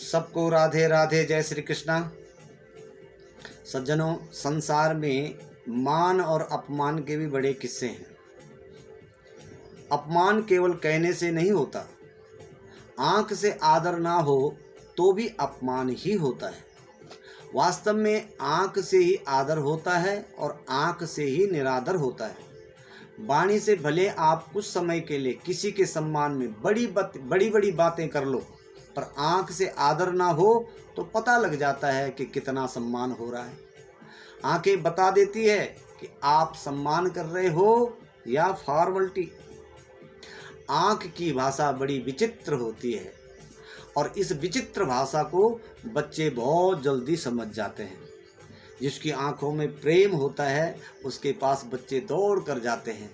सबको राधे राधे, जय श्री कृष्णा। सज्जनों, संसार में मान और अपमान के भी बड़े किस्से हैं। अपमान केवल कहने से नहीं होता, आंख से आदर ना हो तो भी अपमान ही होता है। वास्तव में आंख से ही आदर होता है और आंख से ही निरादर होता है। वाणी से भले आप कुछ समय के लिए किसी के सम्मान में बड़ी बड़ी बातें कर लो, पर आंख से आदर ना हो तो पता लग जाता है कि कितना सम्मान हो रहा है। आंखें बता देती है कि आप सम्मान कर रहे हो या फॉर्मलिटी। आंख की भाषा बड़ी विचित्र होती है और इस विचित्र भाषा को बच्चे बहुत जल्दी समझ जाते हैं। जिसकी आंखों में प्रेम होता है उसके पास बच्चे दौड़ कर जाते हैं,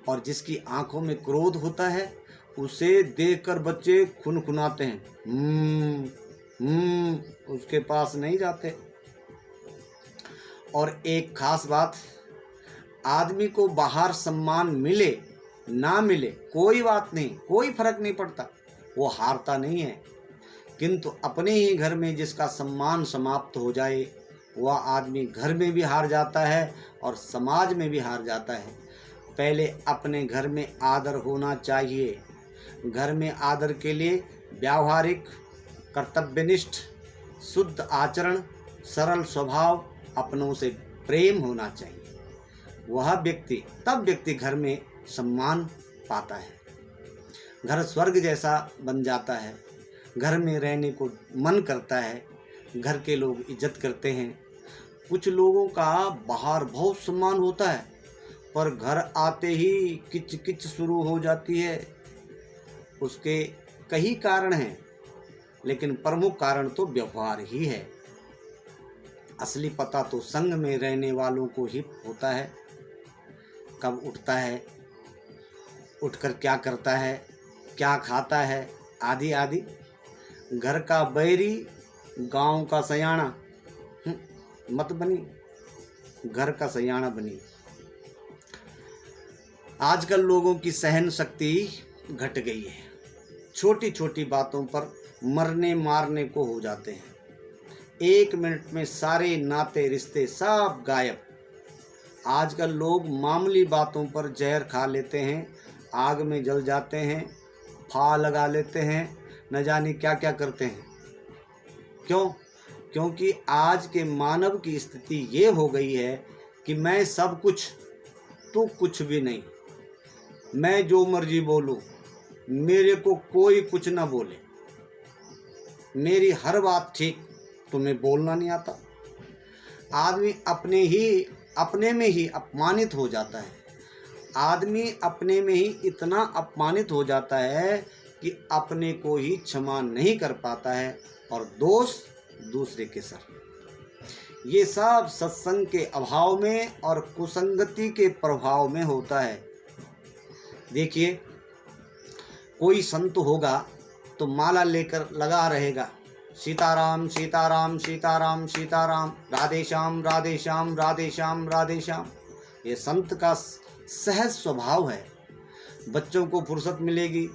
और जिसकी आंखों में क्रोध होता है उसे देखकर बच्चे खुनखुनाते हैं। उसके पास नहीं जाते। और एक खास बात, आदमी को बाहर सम्मान मिले ना मिले कोई बात नहीं, कोई फर्क नहीं पड़ता, वो हारता नहीं है। किंतु अपने ही घर में जिसका सम्मान समाप्त हो जाए वह आदमी घर में भी हार जाता है और समाज में भी हार जाता है। पहले अपने घर में आदर होना चाहिए। घर में आदर के लिए व्यावहारिक, कर्तव्यनिष्ठ, शुद्ध आचरण, सरल स्वभाव, अपनों से प्रेम होना चाहिए। तब व्यक्ति घर में सम्मान पाता है। घर स्वर्ग जैसा बन जाता है। घर में रहने को मन करता है। घर के लोग इज्जत करते हैं। कुछ लोगों का बाहर बहुत सम्मान होता है, पर घर आते ही किच किच शुरू हो जाती है। उसके कई कारण हैं, लेकिन प्रमुख कारण तो व्यवहार ही है। असली पता तो संग में रहने वालों को ही होता है। कब उठता है, उठकर क्या करता है, क्या खाता है, आदि आदि। घर का बैरी गांव का सयाना मत बनी, घर का सयाना बनी। आजकल लोगों की सहन शक्ति घट गई है। छोटी छोटी बातों पर मरने मारने को हो जाते हैं। 1 मिनट में सारे नाते रिश्ते सब गायब। आजकल लोग मामूली बातों पर जहर खा लेते हैं, आग में जल जाते हैं, फा लगा लेते हैं, न जाने क्या क्या करते हैं। क्यों? क्योंकि आज के मानव की स्थिति ये हो गई है कि मैं सब कुछ, तू कुछ भी नहीं। मैं जो मर्जी बोलूं, मेरे को कोई कुछ ना बोले। मेरी हर बात ठीक, तुम्हें बोलना नहीं आता। आदमी अपने में ही अपमानित हो जाता है। आदमी अपने में ही इतना अपमानित हो जाता है कि अपने को ही क्षमा नहीं कर पाता है और दोष दूसरे के सर। ये सब सत्संग के अभाव में और कुसंगति के प्रभाव में होता है। देखिए, कोई संत होगा तो माला लेकर लगा रहेगा, सीताराम सीताराम सीताराम सीताराम, राधे श्याम राधे श्याम राधे श्याम राधे श्याम। ये संत का सहज स्वभाव है। बच्चों को फुर्सत मिलेगी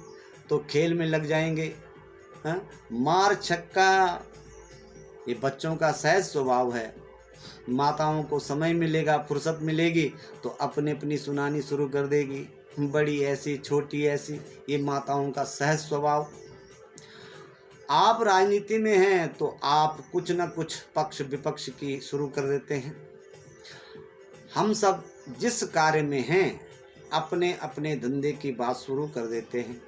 तो खेल में लग जाएंगे, मार छक्का, ये बच्चों का सहज स्वभाव है। माताओं को समय मिलेगा, फुर्सत मिलेगी तो अपनी सुनानी शुरू कर देगी, बड़ी ऐसी छोटी ऐसी, ये माताओं का सहज स्वभाव। आप राजनीति में हैं तो आप कुछ न कुछ पक्ष विपक्ष की शुरू कर देते हैं। हम सब जिस कार्य में हैं अपने अपने धंधे की बात शुरू कर देते हैं।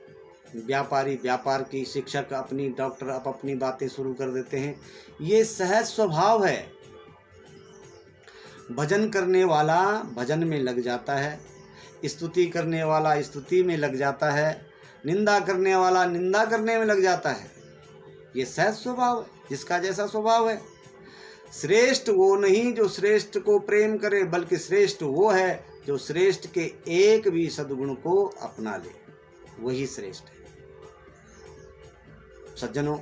व्यापारी व्यापार की, शिक्षक अपनी, डॉक्टर अपनी बातें शुरू कर देते हैं। ये सहज स्वभाव है। भजन करने वाला भजन में लग जाता है, स्तुति करने वाला स्तुति में लग जाता है, निंदा करने वाला निंदा करने में लग जाता है। ये सहज स्वभाव है, जिसका जैसा स्वभाव है। श्रेष्ठ वो नहीं जो श्रेष्ठ को प्रेम करे, बल्कि श्रेष्ठ वो है जो श्रेष्ठ के एक भी सद्गुण को अपना ले, वही श्रेष्ठ है। सज्जनों,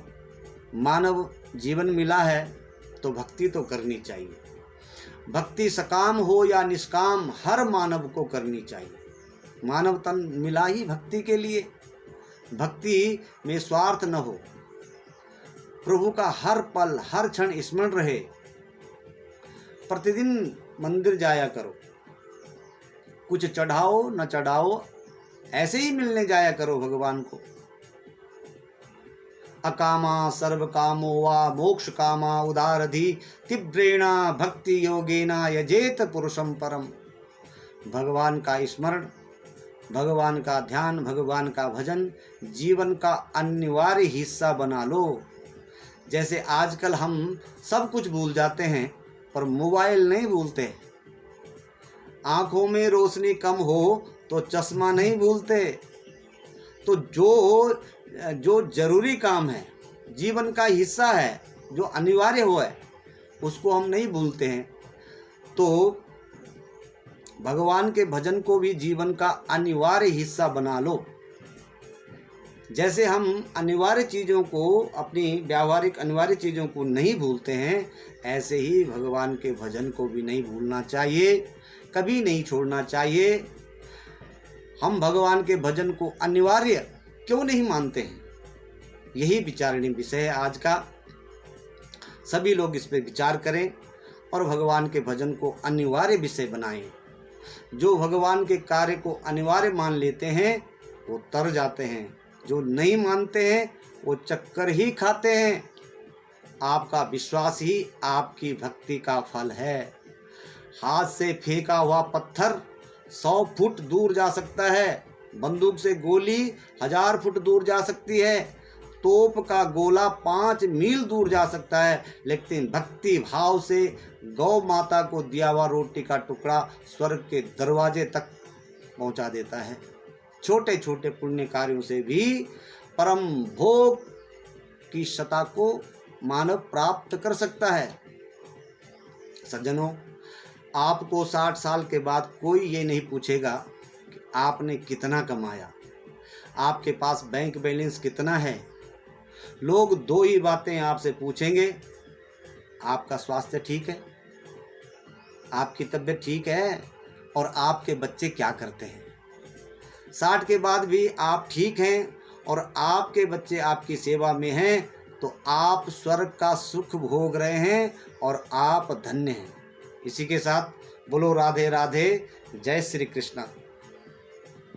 मानव जीवन मिला है तो भक्ति तो करनी चाहिए। भक्ति सकाम हो या निष्काम, हर मानव को करनी चाहिए। मानव तन मिला ही भक्ति के लिए। भक्ति में स्वार्थ न हो। प्रभु का हर पल हर क्षण स्मरण रहे। प्रतिदिन मंदिर जाया करो, कुछ चढ़ाओ न चढ़ाओ, ऐसे ही मिलने जाया करो भगवान को। अकामा सर्व कामो वा मोक्ष कामा उदारधि तीव्रेणा भक्ति योगेना यजेत पुरुषम परम। भगवान का स्मरण, भगवान का ध्यान, भगवान का भजन जीवन का अनिवार्य हिस्सा बना लो। जैसे आजकल हम सब कुछ भूल जाते हैं पर मोबाइल नहीं भूलते। आँखों में रोशनी कम हो तो चश्मा नहीं भूलते। तो जो जरूरी काम है, जीवन का हिस्सा है, जो अनिवार्य हो है, उसको हम नहीं भूलते हैं। तो भगवान के भजन को भी जीवन का अनिवार्य हिस्सा बना लो। जैसे हम अनिवार्य चीज़ों को, अपनी व्यावहारिक अनिवार्य चीज़ों को नहीं भूलते हैं, ऐसे ही भगवान के भजन को भी नहीं भूलना चाहिए, कभी नहीं छोड़ना चाहिए। हम भगवान के भजन को अनिवार्य क्यों नहीं मानते हैं, यही विचारणीय विषय है आज का। सभी लोग इस पर विचार करें और भगवान के भजन को अनिवार्य विषय बनाएं। जो भगवान के कार्य को अनिवार्य मान लेते हैं वो तर जाते हैं, जो नहीं मानते हैं वो चक्कर ही खाते हैं। आपका विश्वास ही आपकी भक्ति का फल है। हाथ से फेंका हुआ पत्थर 100 फुट दूर जा सकता है, बंदूक से गोली 1000 फुट दूर जा सकती है, तोप का गोला 5 मील दूर जा सकता है, लेकिन भक्ति भाव से गौ माता को दिया हुआ रोटी का टुकड़ा स्वर्ग के दरवाजे तक पहुंचा देता है। छोटे छोटे पुण्य कार्यों से भी परम भोग की सत्ता को मानव प्राप्त कर सकता है। सज्जनों, आपको 60 साल के बाद कोई ये नहीं पूछेगा कि आपने कितना कमाया, आपके पास बैंक बैलेंस कितना है। लोग 2 ही बातें आपसे पूछेंगे, आपका स्वास्थ्य ठीक है, आपकी तबीयत ठीक है, और आपके बच्चे क्या करते हैं। 60 के बाद भी आप ठीक हैं और आपके बच्चे आपकी सेवा में हैं, तो आप स्वर्ग का सुख भोग रहे हैं और आप धन्य हैं। इसी के साथ बोलो राधे राधे, जय श्री कृष्ण।